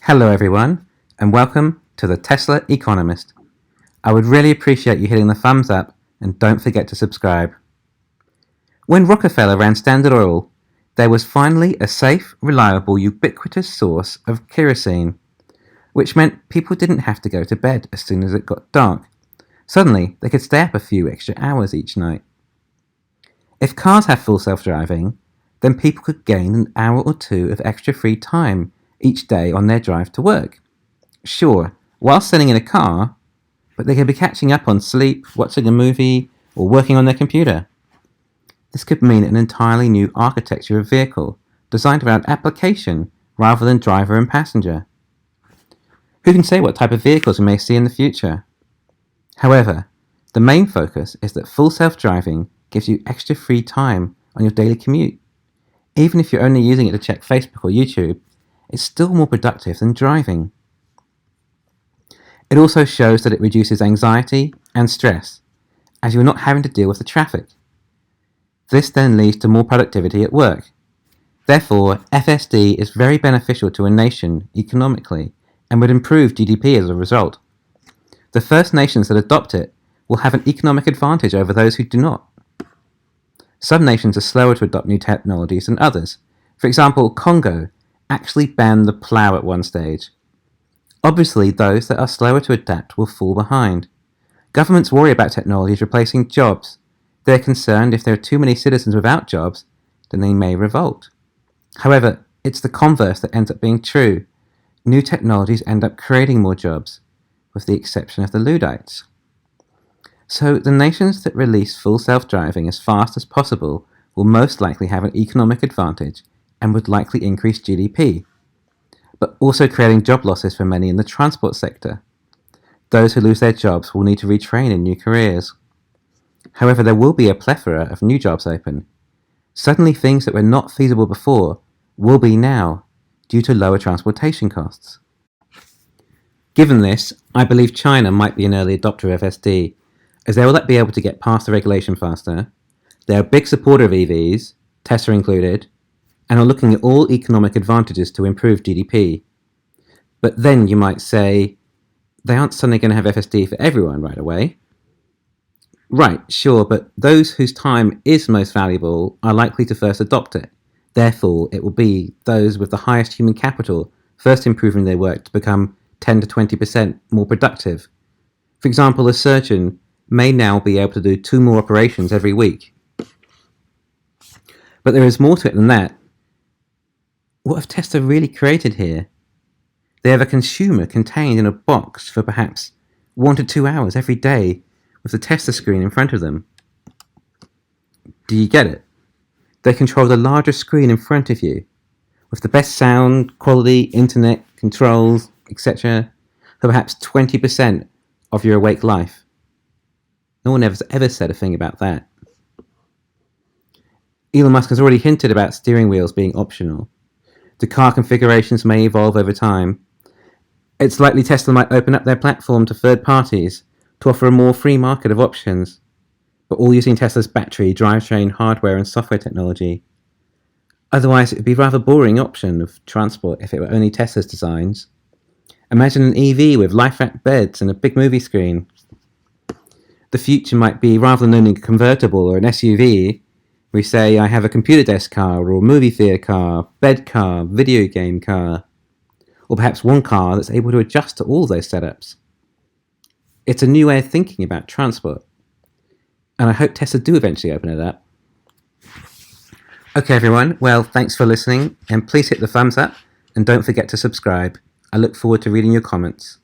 Hello everyone, and welcome to the Tesla Economist. I would really appreciate you hitting the thumbs up and don't forget to subscribe. When Rockefeller ran Standard Oil, there was finally a safe, reliable, ubiquitous source of kerosene, which meant people didn't have to go to bed as soon as it got dark. Suddenly, they could stay up a few extra hours each night. If cars have full self-driving, then people could gain an hour or two of extra free time each day on their drive to work. Sure, while sitting in a car, but they could be catching up on sleep, watching a movie, or working on their computer. This could mean an entirely new architecture of vehicle, designed around application rather than driver and passenger. Who can say what type of vehicles we may see in the future? However, the main focus is that full self-driving gives you extra free time on your daily commute. Even if you're only using it to check Facebook or YouTube, it's still more productive than driving. It also shows that it reduces anxiety and stress, as you're not having to deal with the traffic. This then leads to more productivity at work. Therefore, FSD is very beneficial to a nation economically and would improve GDP as a result. The first nations that adopt it will have an economic advantage over those who do not. Some nations are slower to adopt new technologies than others. For example, Congo actually banned the plough at one stage. Obviously, those that are slower to adapt will fall behind. Governments worry about technologies replacing jobs. They're concerned if there are too many citizens without jobs, then they may revolt. However, it's the converse that ends up being true. New technologies end up creating more jobs, with the exception of the Luddites. So the nations that release full self-driving as fast as possible will most likely have an economic advantage and would likely increase GDP, but also creating job losses for many in the transport sector. Those who lose their jobs will need to retrain in new careers. However, there will be a plethora of new jobs open. Suddenly things that were not feasible before will be now, due to lower transportation costs. Given this, I believe China might be an early adopter of FSD, as they will be able to get past the regulation faster. They're a big supporter of EVs, Tesla included, and are looking at all economic advantages to improve GDP. But then you might say, they aren't suddenly going to have FSD for everyone right away. Right, sure, but those whose time is most valuable are likely to first adopt it. Therefore, it will be those with the highest human capital first improving their work to become 10 to 20% more productive. For example, a surgeon may now be able to do 2 more operations every week. But there is more to it than that. What have Tesla really created here? They have a consumer contained in a box for perhaps 1 to 2 hours every day with the Tesla screen in front of them. Do you get it? They control the largest screen in front of you, with the best sound, quality, internet, controls, etc. for perhaps 20% of your awake life. No one ever said a thing about that. Elon Musk has already hinted about steering wheels being optional. The car configurations may evolve over time. It's likely Tesla might open up their platform to third parties to offer a more free market of options, but all using Tesla's battery, drivetrain, hardware and software technology. Otherwise, it would be a rather boring option of transport if it were only Tesla's designs. Imagine an EV with life-wrapped beds and a big movie screen. The future might be, rather than owning a convertible or an SUV, we say, I have a computer desk car, or a movie theatre car, bed car, video game car, or perhaps one car that's able to adjust to all those setups. It's a new way of thinking about transport, and I hope Tesla do eventually open it up. Okay everyone, well thanks for listening, and please hit the thumbs up, and don't forget to subscribe. I look forward to reading your comments.